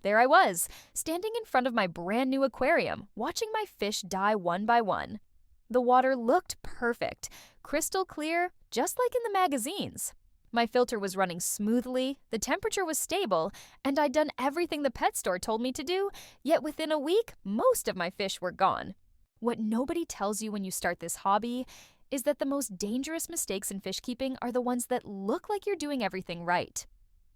There I was, standing in front of my brand new aquarium, watching my fish die one by one. The water looked perfect, crystal clear, just like in the magazines. My filter was running smoothly, the temperature was stable, and I'd done everything the pet store told me to do, yet within a week, most of my fish were gone. What nobody tells you when you start this hobby is that the most dangerous mistakes in fish keeping are the ones that look like you're doing everything right.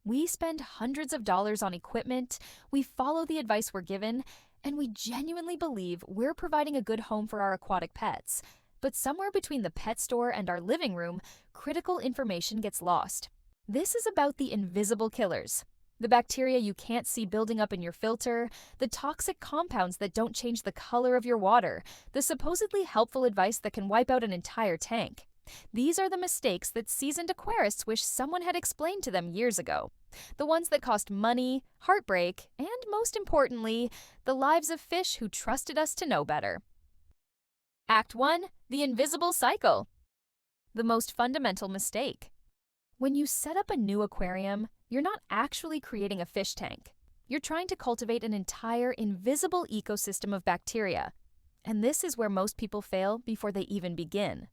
We spend hundreds of dollars on equipment, we follow the advice we're given, and we genuinely believe we're providing a good home for our aquatic pets. But somewhere between the pet store and our living room, critical information gets lost. This is about the invisible killers. The bacteria you can't see building up in your filter, the toxic compounds that don't change the color of your water, the supposedly helpful advice that can wipe out an entire tank. These are the mistakes that seasoned aquarists wish someone had explained to them years ago. The ones that cost money, heartbreak, and most importantly, the lives of fish who trusted us to know better. Act 1. The invisible cycle. The most fundamental mistake. When you set up a new aquarium, you're not actually creating a fish tank. You're trying to cultivate an entire invisible ecosystem of bacteria. And this is where most people fail before they even begin.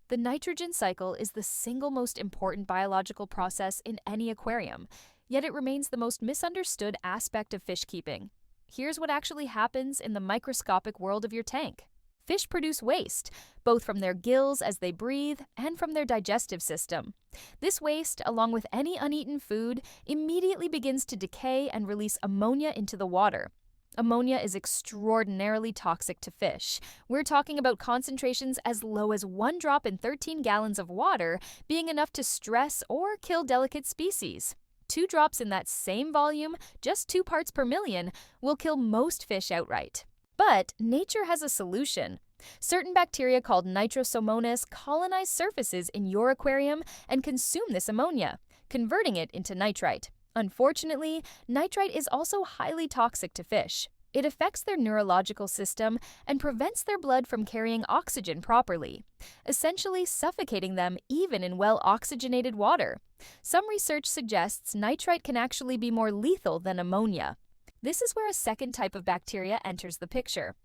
The nitrogen cycle is the single most important biological process in any aquarium, yet it remains the most misunderstood aspect of fish keeping. Here's what actually happens in the microscopic world of your tank. Fish produce waste, both from their gills as they breathe and from their digestive system. This waste, along with any uneaten food, immediately begins to decay and release ammonia into the water. Ammonia is extraordinarily toxic to fish. We're talking about concentrations as low as 1 drop in 13 gallons of water being enough to stress or kill delicate species. 2 drops in that same volume, just 2 parts per million, will kill most fish outright. But nature has a solution. Certain bacteria called Nitrosomonas colonize surfaces in your aquarium and consume this ammonia, converting it into nitrite. Unfortunately, nitrite is also highly toxic to fish. It affects their neurological system and prevents their blood from carrying oxygen properly, essentially suffocating them even in well-oxygenated water. Some research suggests nitrite can actually be more lethal than ammonia. This is where a second type of bacteria enters the picture.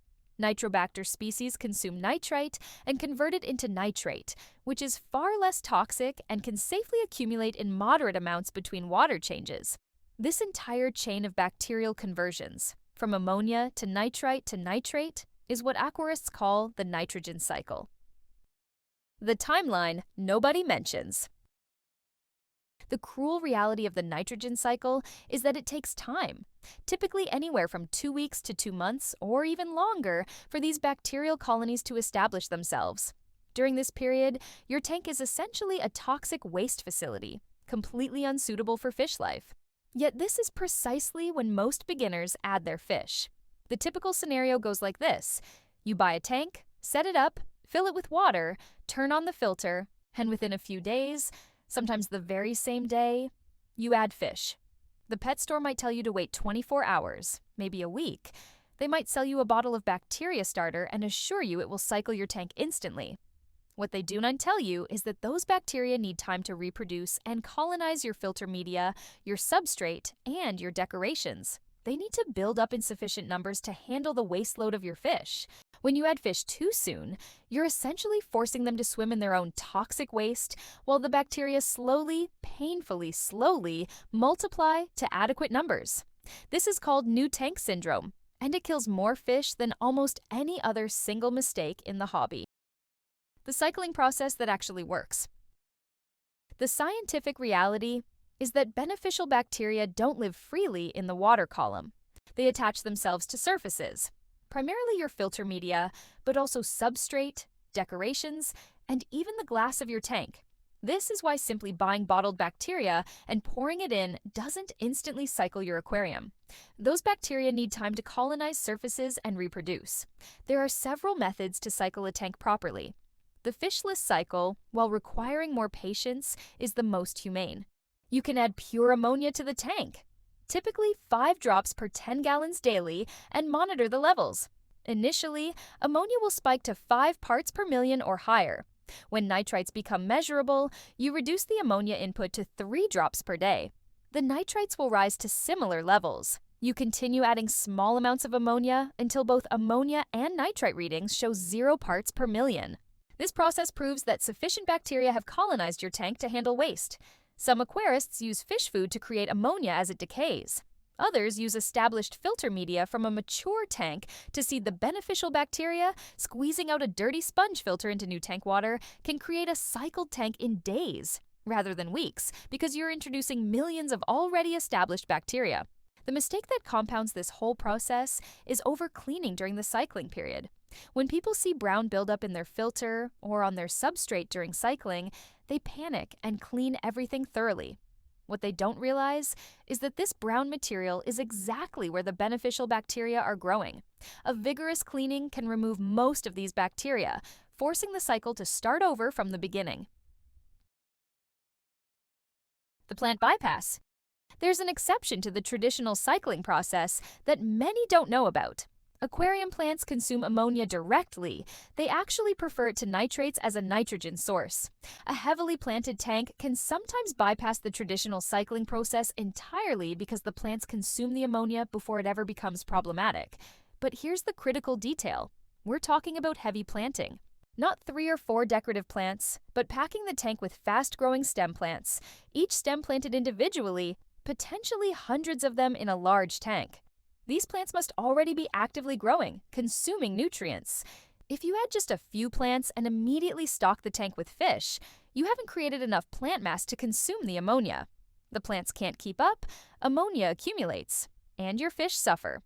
Nitrobacter species consume nitrite and convert it into nitrate, which is far less toxic and can safely accumulate in moderate amounts between water changes. This entire chain of bacterial conversions, from ammonia to nitrate, is what aquarists call the nitrogen cycle. The timeline nobody mentions. The cruel reality of the nitrogen cycle is that it takes time, typically anywhere from 2 weeks to 2 months or even longer for these bacterial colonies to establish themselves. During this period, your tank is essentially a toxic waste facility, completely unsuitable for fish life. Yet this is precisely when most beginners add their fish. The typical scenario goes like this. You buy a tank, set it up, fill it with water, turn on the filter, and within a few days, sometimes the very same day, you add fish. The pet store might tell you to wait 24 hours, maybe a week. They might sell you a bottle of bacteria starter and assure you it will cycle your tank instantly. What they do not tell you is that those bacteria need time to reproduce and colonize your filter media, your substrate, and your decorations. They need to build up in sufficient numbers to handle the waste load of your fish. When you add fish too soon, you're essentially forcing them to swim in their own toxic waste while the bacteria slowly, painfully slowly, multiply to adequate numbers. This is called new tank syndrome, and it kills more fish than almost any other single mistake in the hobby. The cycling process that actually works. The scientific reality is that beneficial bacteria don't live freely in the water column. They attach themselves to surfaces, primarily your filter media, but also substrate, decorations, and even the glass of your tank. This is why simply buying bottled bacteria and pouring it in doesn't instantly cycle your aquarium. Those bacteria need time to colonize surfaces and reproduce. There are several methods to cycle a tank properly. The fishless cycle, while requiring more patience, is the most humane. You can add pure ammonia to the tank, typically 5 drops per 10 gallons daily, and monitor the levels. Initially, ammonia will spike to 5 parts per million or higher. When nitrites become measurable, you reduce the ammonia input to 3 drops per day. The nitrites will rise to similar levels. You continue adding small amounts of ammonia until both ammonia and nitrite readings show 0 parts per million. This process proves that sufficient bacteria have colonized your tank to handle waste. Some aquarists use fish food to create ammonia as it decays. Others use established filter media from a mature tank to seed the beneficial bacteria. Squeezing out a dirty sponge filter into new tank water can create a cycled tank in days, rather than weeks, because you're introducing millions of already established bacteria. The mistake that compounds this whole process is over-cleaning during the cycling period. When people see brown buildup in their filter or on their substrate during cycling, they panic and clean everything thoroughly. What they don't realize is that this brown material is exactly where the beneficial bacteria are growing. A vigorous cleaning can remove most of these bacteria, forcing the cycle to start over from the beginning. The plant bypass. There's an exception to the traditional cycling process that many don't know about. Aquarium plants consume ammonia directly. They actually prefer it to nitrates as a nitrogen source. A heavily planted tank can sometimes bypass the traditional cycling process entirely because the plants consume the ammonia before it ever becomes problematic. But here's the critical detail. We're talking about heavy planting. Not 3 or 4 decorative plants, but packing the tank with fast-growing stem plants, each stem planted individually, potentially hundreds of them in a large tank. These plants must already be actively growing, consuming nutrients. If you add just a few plants and immediately stock the tank with fish, you haven't created enough plant mass to consume the ammonia. The plants can't keep up, ammonia accumulates, and your fish suffer.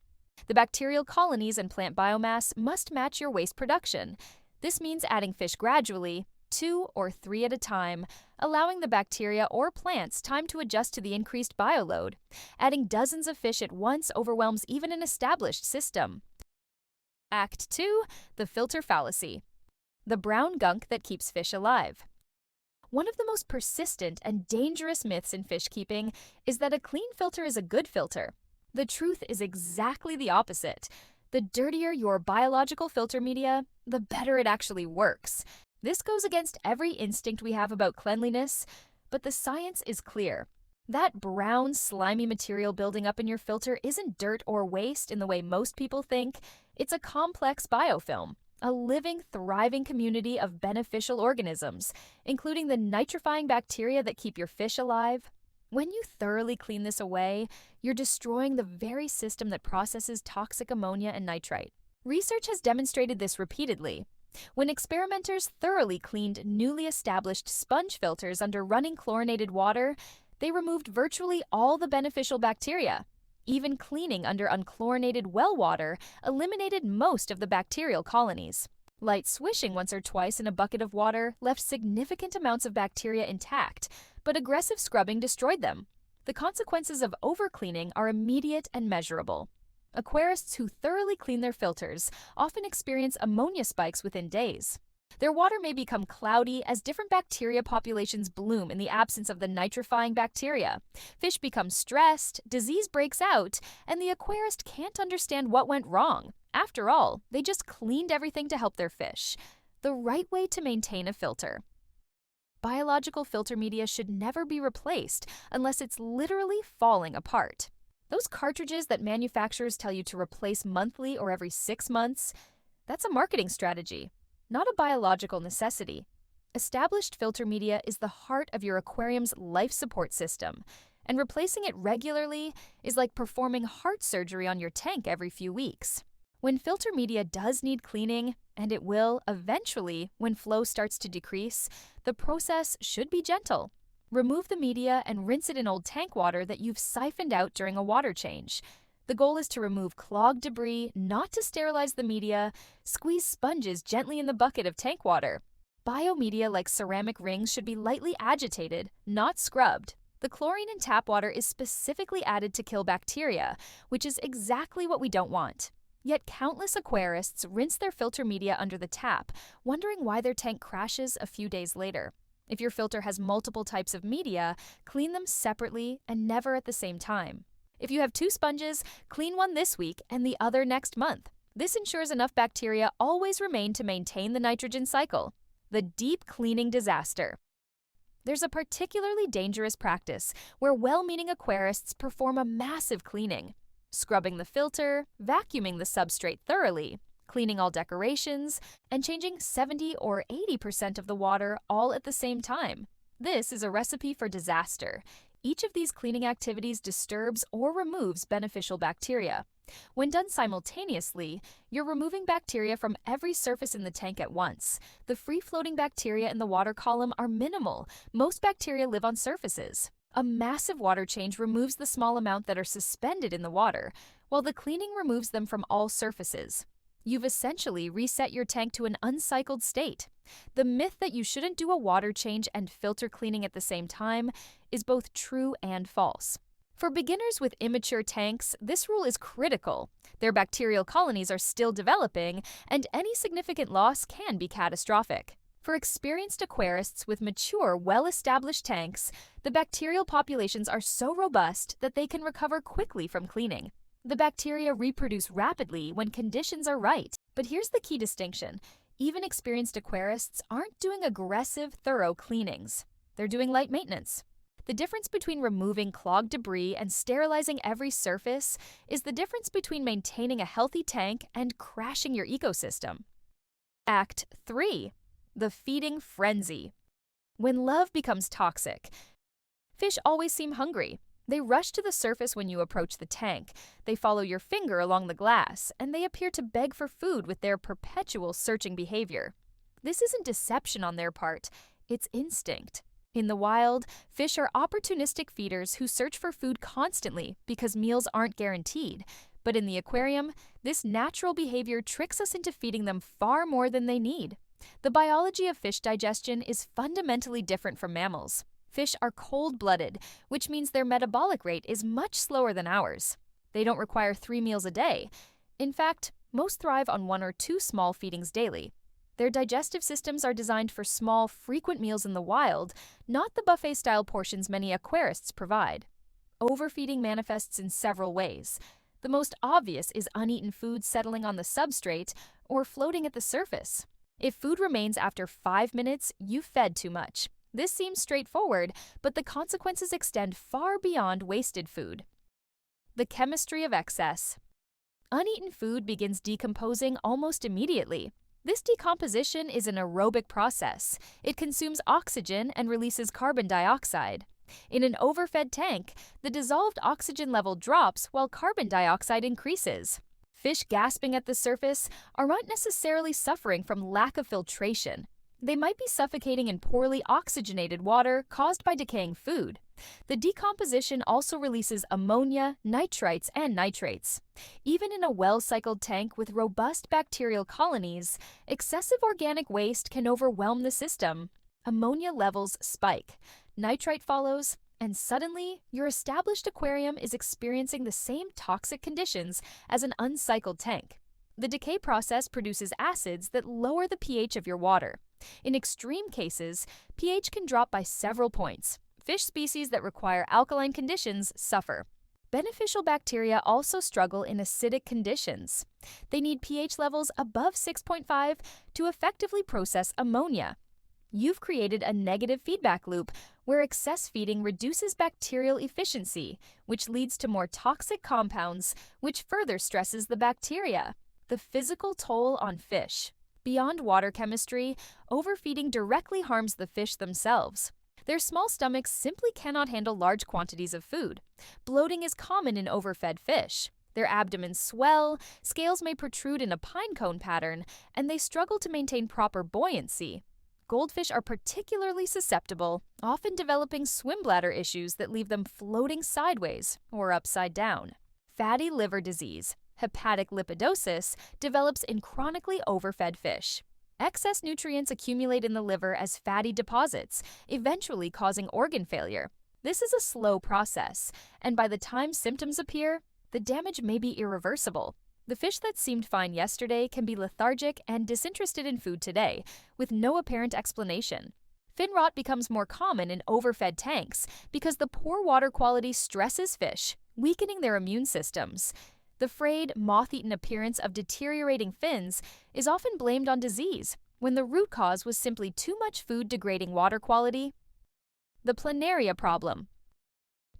The bacterial colonies and plant biomass must match your waste production. This means adding fish gradually, 2 or 3 at a time, allowing the bacteria or plants time to adjust to the increased bioload. Adding dozens of fish at once overwhelms even an established system. Act 2. The filter fallacy. The brown gunk that keeps fish alive. One of the most persistent and dangerous myths in fish keeping is that a clean filter is a good filter. The truth is exactly the opposite. The dirtier your biological filter media, the better it actually works. This goes against every instinct we have about cleanliness, but the science is clear. That brown, slimy material building up in your filter isn't dirt or waste in the way most people think. It's a complex biofilm, a living, thriving community of beneficial organisms, including the nitrifying bacteria that keep your fish alive. When you thoroughly clean this away, you're destroying the very system that processes toxic ammonia and nitrite. Research has demonstrated this repeatedly. When experimenters thoroughly cleaned newly established sponge filters under running chlorinated water, they removed virtually all the beneficial bacteria. Even cleaning under unchlorinated well water eliminated most of the bacterial colonies. Light swishing once or twice in a bucket of water left significant amounts of bacteria intact, but aggressive scrubbing destroyed them. The consequences of overcleaning are immediate and measurable. Aquarists who thoroughly clean their filters often experience ammonia spikes within days. Their water may become cloudy as different bacteria populations bloom in the absence of the nitrifying bacteria. Fish become stressed, disease breaks out, and the aquarist can't understand what went wrong. After all, they just cleaned everything to help their fish. The right way to maintain a filter. Biological filter media should never be replaced unless it's literally falling apart. Those cartridges that manufacturers tell you to replace monthly or every 6 months, that's a marketing strategy, not a biological necessity. Established filter media is the heart of your aquarium's life support system, and replacing it regularly is like performing heart surgery on your tank every few weeks. When filter media does need cleaning, and it will eventually when flow starts to decrease, the process should be gentle. Remove the media and rinse it in old tank water that you've siphoned out during a water change. The goal is to remove clogged debris, not to sterilize the media. Squeeze sponges gently in the bucket of tank water. Biomedia like ceramic rings should be lightly agitated, not scrubbed. The chlorine in tap water is specifically added to kill bacteria, which is exactly what we don't want. Yet countless aquarists rinse their filter media under the tap, wondering why their tank crashes a few days later. If your filter has multiple types of media, clean them separately and never at the same time. If you have 2 sponges, clean one this week and the other next month. This ensures enough bacteria always remain to maintain the nitrogen cycle. The deep cleaning disaster. There's a particularly dangerous practice where well-meaning aquarists perform a massive cleaning. scrubbing the filter, vacuuming the substrate thoroughly, cleaning all decorations, and changing 70 or 80% of the water all at the same time. This is a recipe for disaster. Each of these cleaning activities disturbs or removes beneficial bacteria. When done simultaneously, you're removing bacteria from every surface in the tank at once. The free-floating bacteria in the water column are minimal. Most bacteria live on surfaces. A massive water change removes the small amount that are suspended in the water, while the cleaning removes them from all surfaces. You've essentially reset your tank to an uncycled state. The myth that you shouldn't do a water change and filter cleaning at the same time is both true and false. For beginners with immature tanks, this rule is critical. Their bacterial colonies are still developing, and any significant loss can be catastrophic. For experienced aquarists with mature, well-established tanks, the bacterial populations are so robust that they can recover quickly from cleaning. The bacteria reproduce rapidly when conditions are right. But here's the key distinction. Even experienced aquarists aren't doing aggressive, thorough cleanings. They're doing light maintenance. The difference between removing clogged debris and sterilizing every surface is the difference between maintaining a healthy tank and crashing your ecosystem. Act 3. The feeding frenzy. When love becomes toxic, fish always seem hungry. They rush to the surface when you approach the tank. They follow your finger along the glass, and they appear to beg for food with their perpetual searching behavior. This isn't deception on their part, it's instinct. In the wild, fish are opportunistic feeders who search for food constantly because meals aren't guaranteed. But in the aquarium, this natural behavior tricks us into feeding them far more than they need. The biology of fish digestion is fundamentally different from mammals. Fish are cold-blooded, which means their metabolic rate is much slower than ours. They don't require 3 meals a day. In fact, most thrive on 1 or 2 small feedings daily. Their digestive systems are designed for small, frequent meals in the wild, not the buffet-style portions many aquarists provide. Overfeeding manifests in several ways. The most obvious is uneaten food settling on the substrate or floating at the surface. If food remains after 5 minutes, you've fed too much. This seems straightforward, but the consequences extend far beyond wasted food. The chemistry of excess. Uneaten food begins decomposing almost immediately. This decomposition is an aerobic process. It consumes oxygen and releases carbon dioxide. In an overfed tank, the dissolved oxygen level drops while carbon dioxide increases. Fish gasping at the surface aren't necessarily suffering from lack of filtration. They might be suffocating in poorly oxygenated water caused by decaying food. The decomposition also releases ammonia, nitrites, and nitrates. Even in a well-cycled tank with robust bacterial colonies, excessive organic waste can overwhelm the system. Ammonia levels spike, nitrite follows, and suddenly, your established aquarium is experiencing the same toxic conditions as an uncycled tank. The decay process produces acids that lower the pH of your water. In extreme cases, pH can drop by several points. Fish species that require alkaline conditions suffer. Beneficial bacteria also struggle in acidic conditions. They need pH levels above 6.5 to effectively process ammonia. You've created a negative feedback loop where excess feeding reduces bacterial efficiency, which leads to more toxic compounds, which further stresses the bacteria. The physical toll on fish. Beyond water chemistry, overfeeding directly harms the fish themselves. Their small stomachs simply cannot handle large quantities of food. Bloating is common in overfed fish. Their abdomens swell, scales may protrude in a pine cone pattern, and they struggle to maintain proper buoyancy. Goldfish are particularly susceptible, often developing swim bladder issues that leave them floating sideways or upside down. Fatty liver disease, hepatic lipidosis, develops in chronically overfed fish. Excess nutrients accumulate in the liver as fatty deposits, eventually causing organ failure. This is a slow process, and by the time symptoms appear, the damage may be irreversible. The fish that seemed fine yesterday can be lethargic and disinterested in food today, with no apparent explanation. Fin rot becomes more common in overfed tanks because the poor water quality stresses fish, weakening their immune systems. The frayed, moth-eaten appearance of deteriorating fins is often blamed on disease, when the root cause was simply too much food degrading water quality. The planaria problem.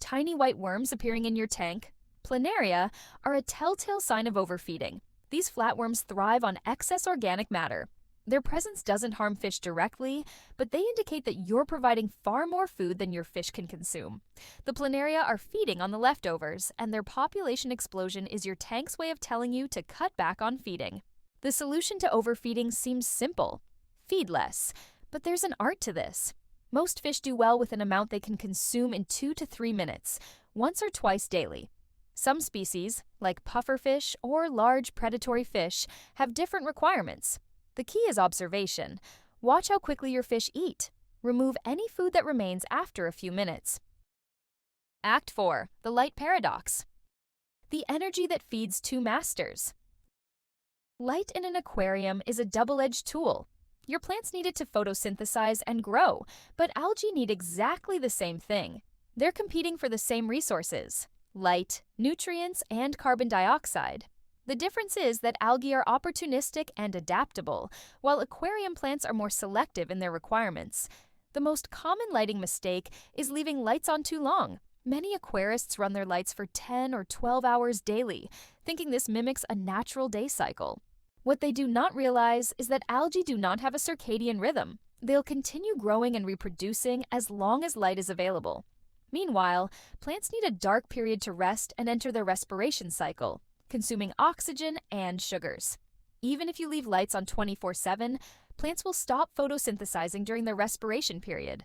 Tiny white worms appearing in your tank. Planaria are a telltale sign of overfeeding. These flatworms thrive on excess organic matter. Their presence doesn't harm fish directly, but they indicate that you're providing far more food than your fish can consume. The planaria are feeding on the leftovers, and their population explosion is your tank's way of telling you to cut back on feeding. The solution to overfeeding seems simple. Feed less. But there's an art to this. Most fish do well with an amount they can consume in 2 to 3 minutes, once or twice daily. Some species, like pufferfish or large predatory fish, have different requirements. The key is observation. Watch how quickly your fish eat. Remove any food that remains after a few minutes. Act 4. The light paradox. The energy that feeds two masters. Light in an aquarium is a double-edged tool. Your plants need it to photosynthesize and grow, but algae need exactly the same thing. They're competing for the same resources: light, nutrients, and carbon dioxide. The difference is that algae are opportunistic and adaptable, while aquarium plants are more selective in their requirements. The most common lighting mistake is leaving lights on too long. Many aquarists run their lights for 10 or 12 hours daily, thinking this mimics a natural day cycle. What they do not realize is that algae do not have a circadian rhythm. They'll continue growing and reproducing as long as light is available. Meanwhile, plants need a dark period to rest and enter their respiration cycle, consuming oxygen and sugars. Even if you leave lights on 24/7, plants will stop photosynthesizing during their respiration period.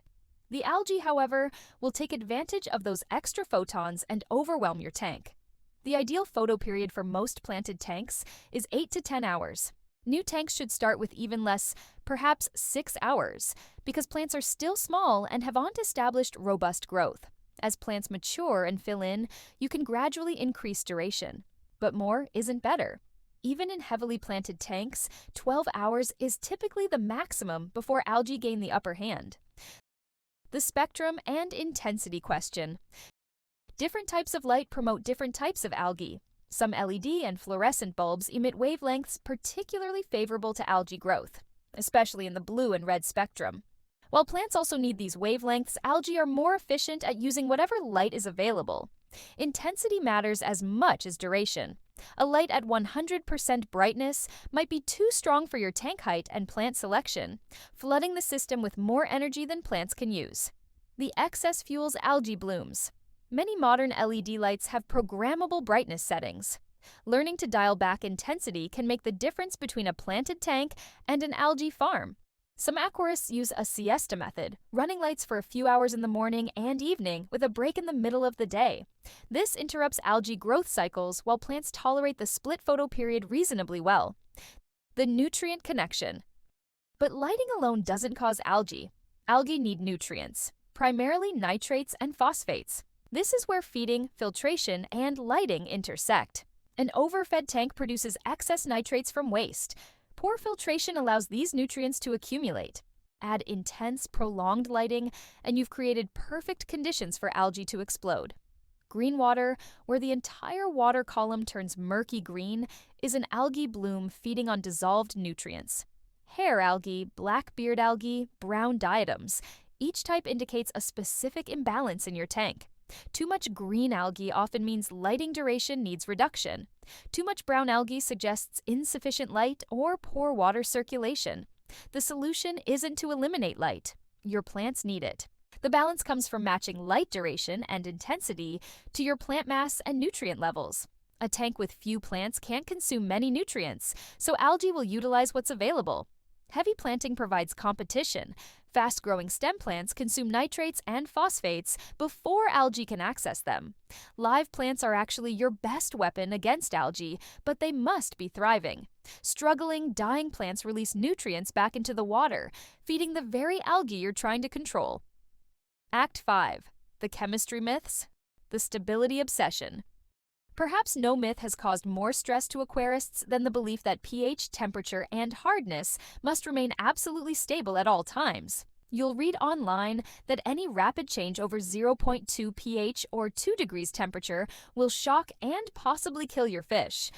The algae, however, will take advantage of those extra photons and overwhelm your tank. The ideal photo period for most planted tanks is 8 to 10 hours. New tanks should start with even less, perhaps 6 hours, because plants are still small and haven't established robust growth. As plants mature and fill in, you can gradually increase duration. But more isn't better. Even in heavily planted tanks, 12 hours is typically the maximum before algae gain the upper hand. The spectrum and intensity question. Different types of light promote different types of algae. Some LED and fluorescent bulbs emit wavelengths particularly favorable to algae growth, especially in the blue and red spectrum. While plants also need these wavelengths, algae are more efficient at using whatever light is available. Intensity matters as much as duration. A light at 100% brightness might be too strong for your tank height and plant selection, flooding the system with more energy than plants can use. The excess fuels algae blooms. Many modern LED lights have programmable brightness settings. Learning to dial back intensity can make the difference between a planted tank and an algae farm. Some aquarists use a siesta method, running lights for a few hours in the morning and evening with a break in the middle of the day. This interrupts algae growth cycles while plants tolerate the split photo period reasonably well. The nutrient connection. But lighting alone doesn't cause algae. Algae need nutrients, primarily nitrates and phosphates. This is where feeding, filtration, and lighting intersect. An overfed tank produces excess nitrates from waste. Poor filtration allows these nutrients to accumulate. Add intense, prolonged lighting, and you've created perfect conditions for algae to explode. Green water, where the entire water column turns murky green, is an algae bloom feeding on dissolved nutrients. Hair algae, black beard algae, brown diatoms. Each type indicates a specific imbalance in your tank. Too much green algae often means lighting duration needs reduction. Too much brown algae suggests insufficient light or poor water circulation. The solution isn't to eliminate light. Your plants need it. The balance comes from matching light duration and intensity to your plant mass and nutrient levels. A tank with few plants can't consume many nutrients, so algae will utilize what's available. Heavy planting provides competition. Fast-growing stem plants consume nitrates and phosphates before algae can access them. Live plants are actually your best weapon against algae, but they must be thriving. Struggling, dying plants release nutrients back into the water, feeding the very algae you're trying to control. Act 5. The chemistry myths. The stability obsession. Perhaps no myth has caused more stress to aquarists than the belief that pH, temperature, and hardness must remain absolutely stable at all times. You'll read online that any rapid change over 0.2 pH or 2 degrees temperature will shock and possibly kill your fish.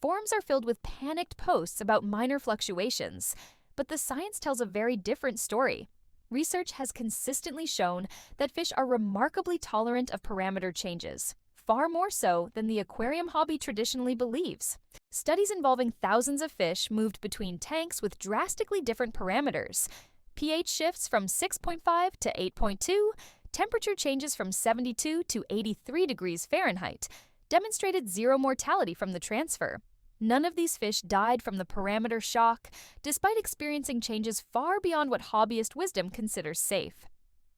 Forums are filled with panicked posts about minor fluctuations, but the science tells a very different story. Research has consistently shown that fish are remarkably tolerant of parameter changes. far more so than the aquarium hobby traditionally believes. Studies involving thousands of fish moved between tanks with drastically different parameters. pH shifts from 6.5 to 8.2, temperature changes from 72 to 83 degrees Fahrenheit, demonstrated zero mortality from the transfer. None of these fish died from the parameter shock, despite experiencing changes far beyond what hobbyist wisdom considers safe.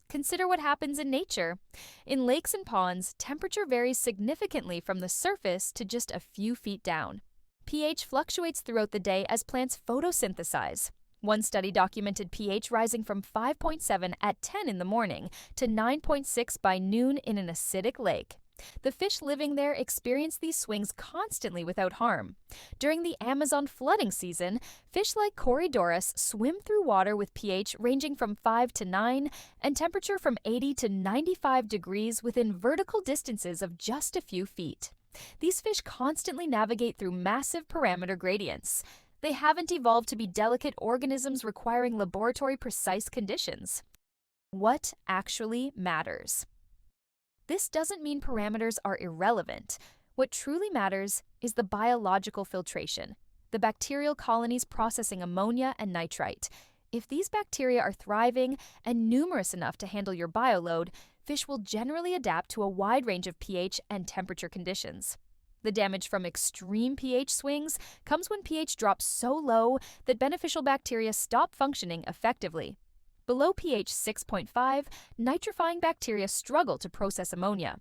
Consider what happens in nature. In lakes and ponds, temperature varies significantly from the surface to just a few feet down. pH fluctuates throughout the day as plants photosynthesize. One study documented pH rising from 5.7 at 10 in the morning to 9.6 by noon in an acidic lake. The fish living there experience these swings constantly without harm. During the Amazon flooding season, fish like Corydoras swim through water with pH ranging from 5 to 9 and temperature from 80 to 95 degrees within vertical distances of just a few feet. These fish constantly navigate through massive parameter gradients. They haven't evolved to be delicate organisms requiring laboratory-precise conditions. What actually matters? This doesn't mean parameters are irrelevant. What truly matters is the biological filtration, the bacterial colonies processing ammonia and nitrite. If these bacteria are thriving and numerous enough to handle your bioload, fish will generally adapt to a wide range of pH and temperature conditions. The damage from extreme pH swings comes when pH drops so low that beneficial bacteria stop functioning effectively. Below pH 6.5, nitrifying bacteria struggle to process ammonia.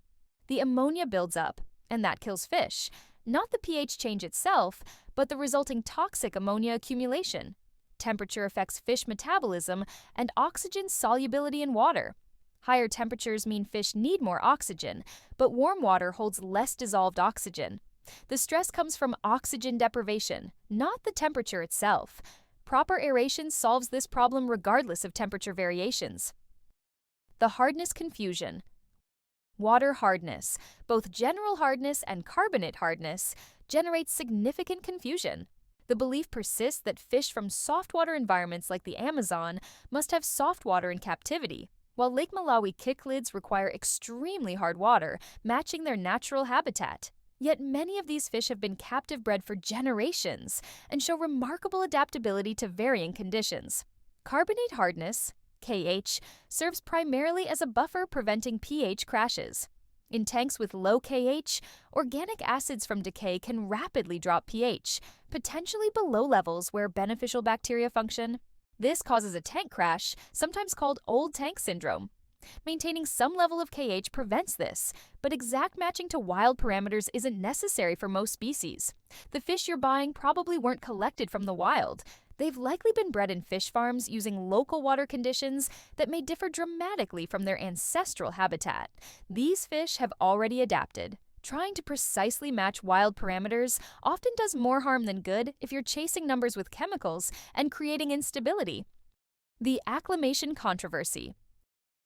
The ammonia builds up, and that kills fish. Not the pH change itself, but the resulting toxic ammonia accumulation. Temperature affects fish metabolism and oxygen solubility in water. Higher temperatures mean fish need more oxygen, but warm water holds less dissolved oxygen. The stress comes from oxygen deprivation, not the temperature itself. Proper aeration solves this problem regardless of temperature variations. The hardness confusion. Water hardness, both general hardness and carbonate hardness, generates significant confusion. The belief persists that fish from softwater environments like the Amazon must have soft water in captivity, while Lake Malawi cichlids require extremely hard water, matching their natural habitat. Yet many of these fish have been captive bred for generations and show remarkable adaptability to varying conditions. Carbonate hardness, KH, serves primarily as a buffer preventing pH crashes. In tanks with low KH, organic acids from decay can rapidly drop pH, potentially below levels where beneficial bacteria function. This causes a tank crash, sometimes called old tank syndrome. Maintaining some level of KH prevents this, but exact matching to wild parameters isn't necessary for most species. The fish you're buying probably weren't collected from the wild. They've likely been bred in fish farms using local water conditions that may differ dramatically from their ancestral habitat. These fish have already adapted. Trying to precisely match wild parameters often does more harm than good if you're chasing numbers with chemicals and creating instability. The acclimation controversy.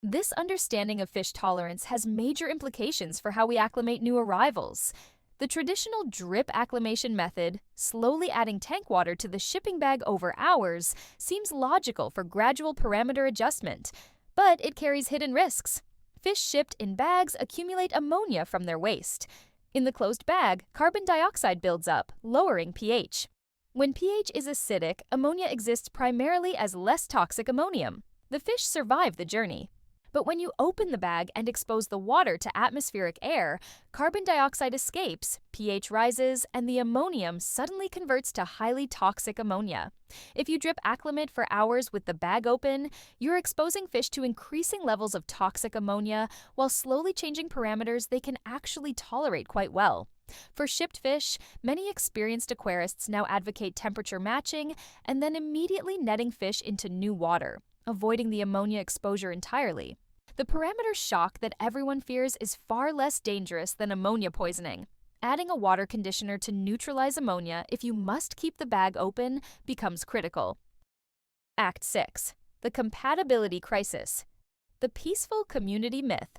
This understanding of fish tolerance has major implications for how we acclimate new arrivals. The traditional drip acclimation method, slowly adding tank water to the shipping bag over hours, seems logical for gradual parameter adjustment, but it carries hidden risks. Fish shipped in bags accumulate ammonia from their waste. In the closed bag, carbon dioxide builds up, lowering pH. When pH is acidic, ammonia exists primarily as less toxic ammonium. The fish survive the journey. But when you open the bag and expose the water to atmospheric air, carbon dioxide escapes, pH rises, and the ammonium suddenly converts to highly toxic ammonia. If you drip acclimate for hours with the bag open, you're exposing fish to increasing levels of toxic ammonia while slowly changing parameters they can actually tolerate quite well. For shipped fish, many experienced aquarists now advocate temperature matching and then immediately netting fish into new water, avoiding the ammonia exposure entirely. The parameter shock that everyone fears is far less dangerous than ammonia poisoning. Adding a water conditioner to neutralize ammonia if you must keep the bag open becomes critical. Act 6. The compatibility crisis. The peaceful community myth.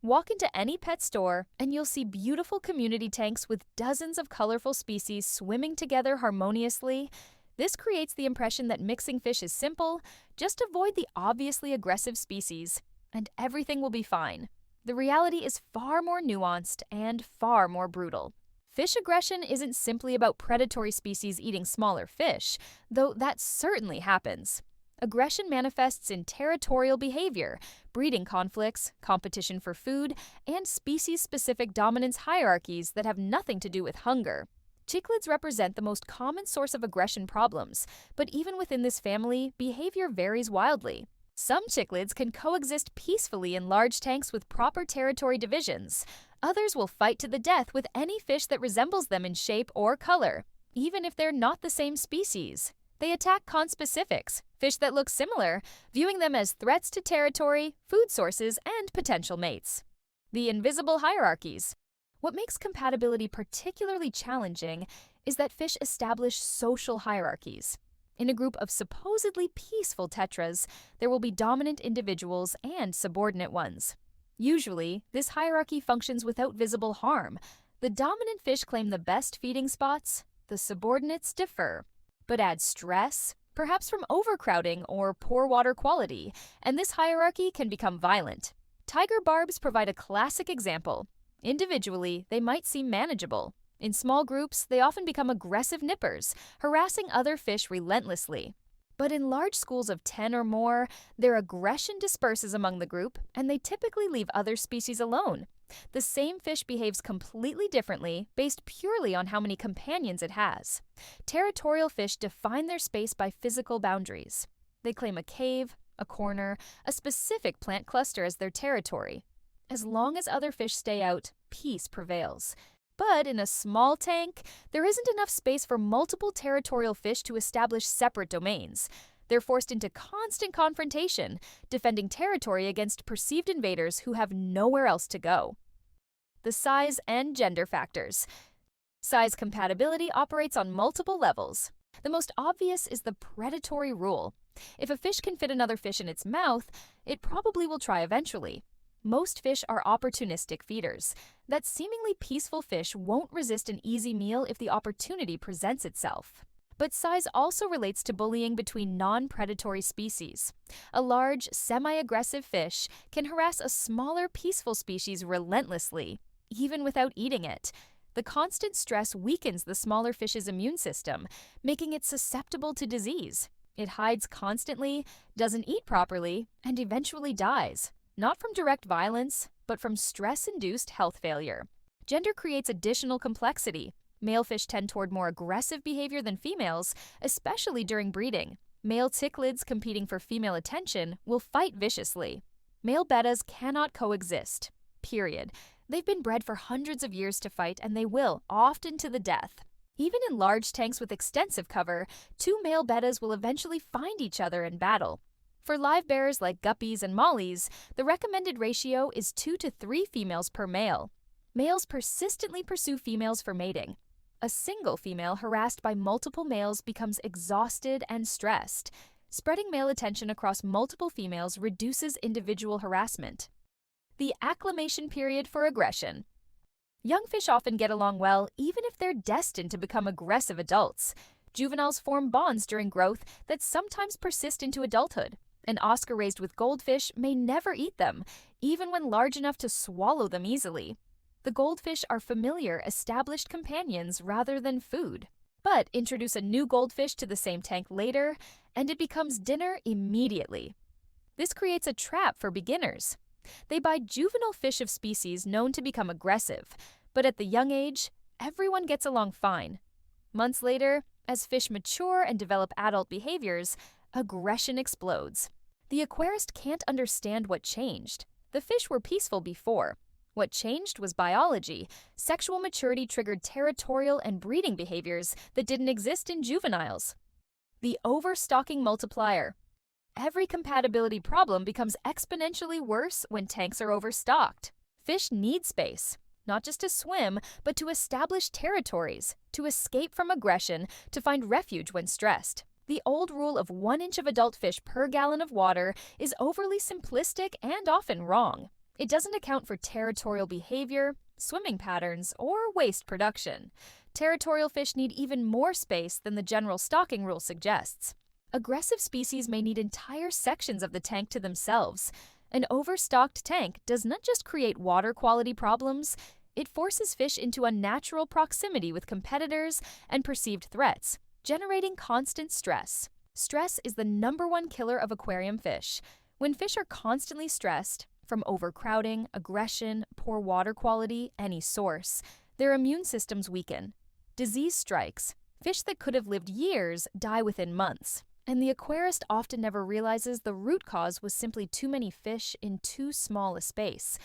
Walk into any pet store and you'll see beautiful community tanks with dozens of colorful species swimming together harmoniously. This creates the impression that mixing fish is simple. Just avoid the obviously aggressive species, and everything will be fine. The reality is far more nuanced and far more brutal. Fish aggression isn't simply about predatory species eating smaller fish, though that certainly happens. Aggression manifests in territorial behavior, breeding conflicts, competition for food, and species-specific dominance hierarchies that have nothing to do with hunger. Cichlids represent the most common source of aggression problems, but even within this family, behavior varies wildly. Some cichlids can coexist peacefully in large tanks with proper territory divisions. Others will fight to the death with any fish that resembles them in shape or color, even if they're not the same species. They attack conspecifics, fish that look similar, viewing them as threats to territory, food sources, and potential mates. The invisible hierarchies. What makes compatibility particularly challenging is that fish establish social hierarchies. In a group of supposedly peaceful tetras, there will be dominant individuals and subordinate ones. Usually, this hierarchy functions without visible harm. The dominant fish claim the best feeding spots, the subordinates differ, but add stress, perhaps from overcrowding or poor water quality, and this hierarchy can become violent. Tiger barbs provide a classic example. Individually, they might seem manageable. In small groups, they often become aggressive nippers, harassing other fish relentlessly. But in large schools of 10 or more, their aggression disperses among the group, and they typically leave other species alone. The same fish behaves completely differently based purely on how many companions it has. Territorial fish define their space by physical boundaries. They claim a cave, a corner, a specific plant cluster as their territory. As long as other fish stay out, peace prevails. But in a small tank, there isn't enough space for multiple territorial fish to establish separate domains. They're forced into constant confrontation, defending territory against perceived invaders who have nowhere else to go. The size and gender factors. Size compatibility operates on multiple levels. The most obvious is the predatory rule. If a fish can fit another fish in its mouth, it probably will try eventually. Most fish are opportunistic feeders. That seemingly peaceful fish won't resist an easy meal if the opportunity presents itself. But size also relates to bullying between non-predatory species. A large, semi-aggressive fish can harass a smaller, peaceful species relentlessly, even without eating it. The constant stress weakens the smaller fish's immune system, making it susceptible to disease. It hides constantly, doesn't eat properly, and eventually dies. Not from direct violence, but from stress-induced health failure. Gender creates additional complexity. Male fish tend toward more aggressive behavior than females, especially during breeding. Male cichlids competing for female attention will fight viciously. Male bettas cannot coexist. Period. They've been bred for hundreds of years to fight, and they will, often to the death. Even in large tanks with extensive cover, two male bettas will eventually find each other in battle. For live bearers like guppies and mollies, the recommended ratio is 2 to 3 females per male. Males persistently pursue females for mating. A single female harassed by multiple males becomes exhausted and stressed. Spreading male attention across multiple females reduces individual harassment. The acclimation period for aggression. Young fish often get along well even if they're destined to become aggressive adults. Juveniles form bonds during growth that sometimes persist into adulthood. An Oscar raised with goldfish may never eat them, even when large enough to swallow them easily. The goldfish are familiar, established companions rather than food. But introduce a new goldfish to the same tank later, and it becomes dinner immediately. This creates a trap for beginners. They buy juvenile fish of species known to become aggressive, but at the young age, everyone gets along fine. Months later, as fish mature and develop adult behaviors, aggression explodes. The aquarist can't understand what changed. The fish were peaceful before. What changed was biology. Sexual maturity triggered territorial and breeding behaviors that didn't exist in juveniles. The overstocking multiplier. Every compatibility problem becomes exponentially worse when tanks are overstocked. Fish need space, not just to swim, but to establish territories, to escape from aggression, to find refuge when stressed. The old rule of 1 inch of adult fish per gallon of water is overly simplistic and often wrong. It doesn't account for territorial behavior, swimming patterns, or waste production. Territorial fish need even more space than the general stocking rule suggests. Aggressive species may need entire sections of the tank to themselves. An overstocked tank does not just create water quality problems, it forces fish into unnatural proximity with competitors and perceived threats, generating constant stress. Stress is the #1 killer of aquarium fish. When fish are constantly stressed, from overcrowding, aggression, poor water quality, any source, their immune systems weaken. Disease strikes. Fish that could have lived years die within months. And the aquarist often never realizes the root cause was simply too many fish in too small a space.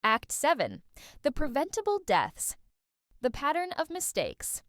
Act 7. The preventable deaths. The pattern of mistakes.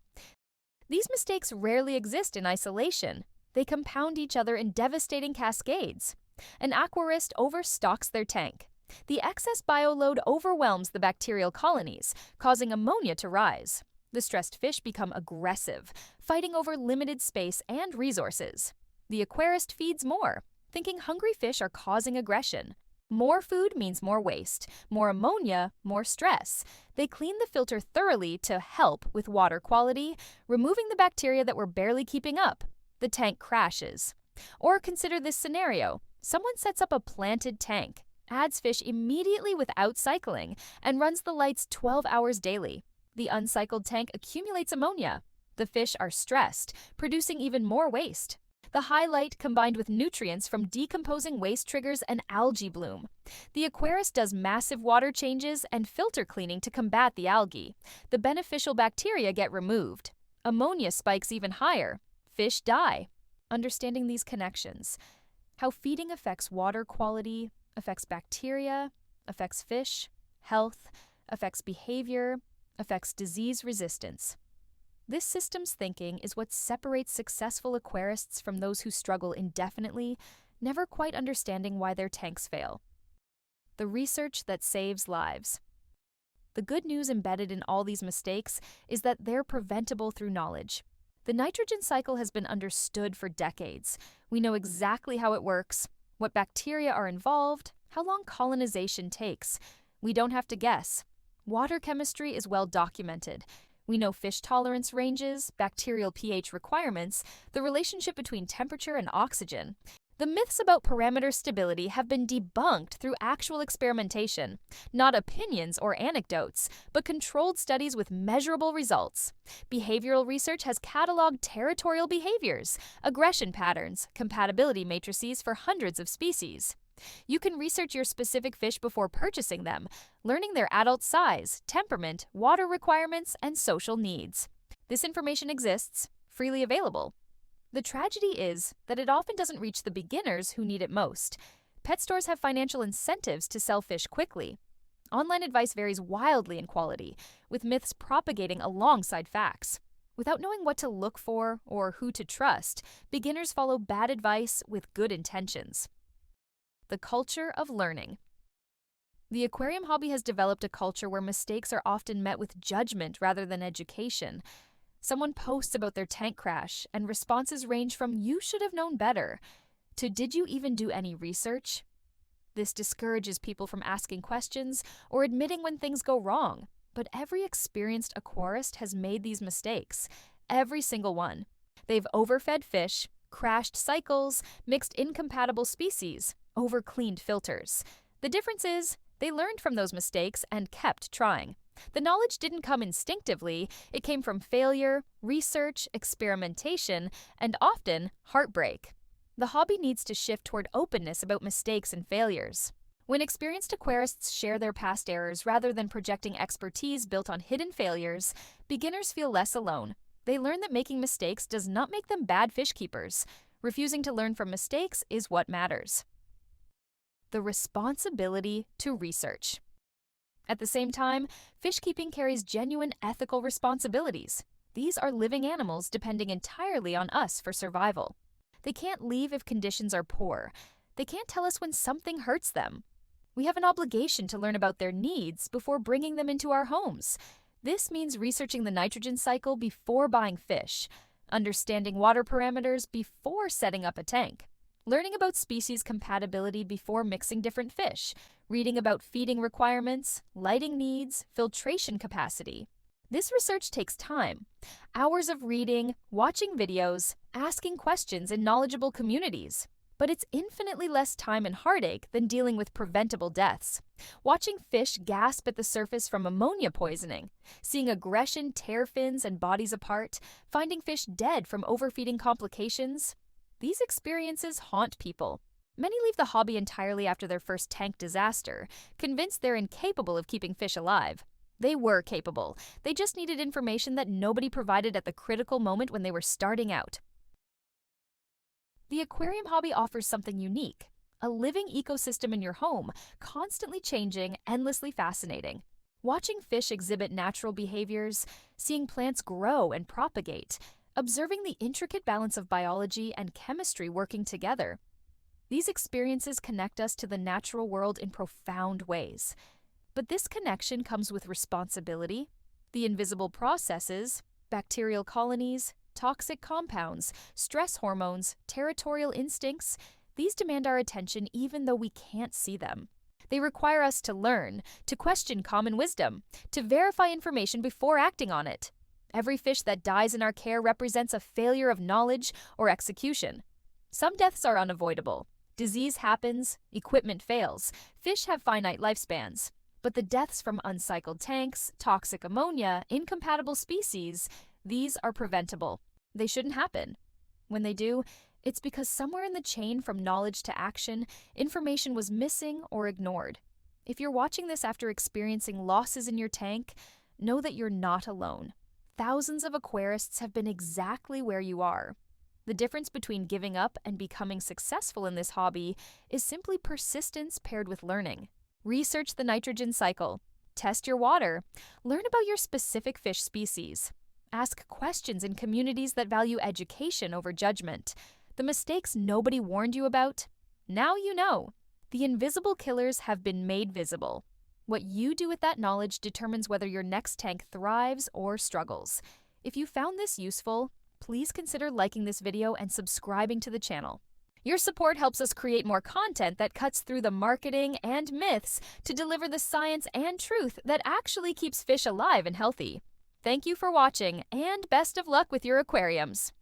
These mistakes rarely exist in isolation. They compound each other in devastating cascades. An aquarist overstocks their tank. The excess bioload overwhelms the bacterial colonies, causing ammonia to rise. The stressed fish become aggressive, fighting over limited space and resources. The aquarist feeds more, thinking hungry fish are causing aggression. More food means more waste, more ammonia, more stress. They clean the filter thoroughly to help with water quality, removing the bacteria that were barely keeping up. The tank crashes. Or consider this scenario. Someone sets up a planted tank, adds fish immediately without cycling, and runs the lights 12 hours daily. The uncycled tank accumulates ammonia. The fish are stressed, producing even more waste. The high light combined with nutrients from decomposing waste triggers an algae bloom. The aquarist does massive water changes and filter cleaning to combat the algae. The beneficial bacteria get removed. Ammonia spikes even higher. Fish die. Understanding these connections. How feeding affects water quality, affects bacteria, affects fish, health, affects behavior, affects disease resistance. This systems thinking is what separates successful aquarists from those who struggle indefinitely, never quite understanding why their tanks fail. The research that saves lives. The good news embedded in all these mistakes is that they're preventable through knowledge. The nitrogen cycle has been understood for decades. We know exactly how it works, what bacteria are involved, how long colonization takes. We don't have to guess. Water chemistry is well documented. We know fish tolerance ranges, bacterial pH requirements, the relationship between temperature and oxygen. The myths about parameter stability have been debunked through actual experimentation, not opinions or anecdotes, but controlled studies with measurable results. Behavioral research has cataloged territorial behaviors, aggression patterns, compatibility matrices for hundreds of species. You can research your specific fish before purchasing them, learning their adult size, temperament, water requirements, and social needs. This information exists, freely available. The tragedy is that it often doesn't reach the beginners who need it most. Pet stores have financial incentives to sell fish quickly. Online advice varies wildly in quality, with myths propagating alongside facts. Without knowing what to look for or who to trust, beginners follow bad advice with good intentions. The culture of learning. The aquarium hobby has developed a culture where mistakes are often met with judgment rather than education. Someone posts about their tank crash, and responses range from "you should have known better" to "did you even do any research?" This discourages people from asking questions or admitting when things go wrong. But every experienced aquarist has made these mistakes. Every single one. They've overfed fish, crashed cycles, mixed incompatible species, overcleaned filters. The difference is, they learned from those mistakes and kept trying. The knowledge didn't come instinctively, it came from failure, research, experimentation, and often heartbreak. The hobby needs to shift toward openness about mistakes and failures. When experienced aquarists share their past errors rather than projecting expertise built on hidden failures, beginners feel less alone. They learn that making mistakes does not make them bad fish keepers. Refusing to learn from mistakes is what matters. The responsibility to research. At the same time, fishkeeping carries genuine ethical responsibilities. These are living animals depending entirely on us for survival. They can't leave if conditions are poor. They can't tell us when something hurts them. We have an obligation to learn about their needs before bringing them into our homes. This means researching the nitrogen cycle before buying fish, understanding water parameters before setting up a tank, learning about species compatibility before mixing different fish, reading about feeding requirements, lighting needs, filtration capacity. This research takes time. Hours of reading, watching videos, asking questions in knowledgeable communities. but it's infinitely less time and heartache than dealing with preventable deaths. Watching fish gasp at the surface from ammonia poisoning, seeing aggression tear fins and bodies apart, finding fish dead from overfeeding complications, these experiences haunt people. Many leave the hobby entirely after their first tank disaster, convinced they're incapable of keeping fish alive. They were capable. They just needed information that nobody provided at the critical moment when they were starting out. The aquarium hobby offers something unique, a living ecosystem in your home, constantly changing, endlessly fascinating. Watching fish exhibit natural behaviors, seeing plants grow and propagate, observing the intricate balance of biology and chemistry working together. These experiences connect us to the natural world in profound ways. But this connection comes with responsibility. The invisible processes, bacterial colonies, toxic compounds, stress hormones, territorial instincts, these demand our attention even though we can't see them. They require us to learn, to question common wisdom, to verify information before acting on it. Every fish that dies in our care represents a failure of knowledge or execution. Some deaths are unavoidable. Disease happens, equipment fails, fish have finite lifespans. But the deaths from uncycled tanks, toxic ammonia, incompatible species, these are preventable. They shouldn't happen. When they do, it's because somewhere in the chain from knowledge to action, information was missing or ignored. If you're watching this after experiencing losses in your tank, know that you're not alone. Thousands of aquarists have been exactly where you are. The difference between giving up and becoming successful in this hobby is simply persistence paired with learning. Research the nitrogen cycle. Test your water. Learn about your specific fish species. Ask questions in communities that value education over judgment. The mistakes nobody warned you about? Now you know. The invisible killers have been made visible. What you do with that knowledge determines whether your next tank thrives or struggles. If you found this useful, please consider liking this video and subscribing to the channel. Your support helps us create more content that cuts through the marketing and myths to deliver the science and truth that actually keeps fish alive and healthy. Thank you for watching, and best of luck with your aquariums!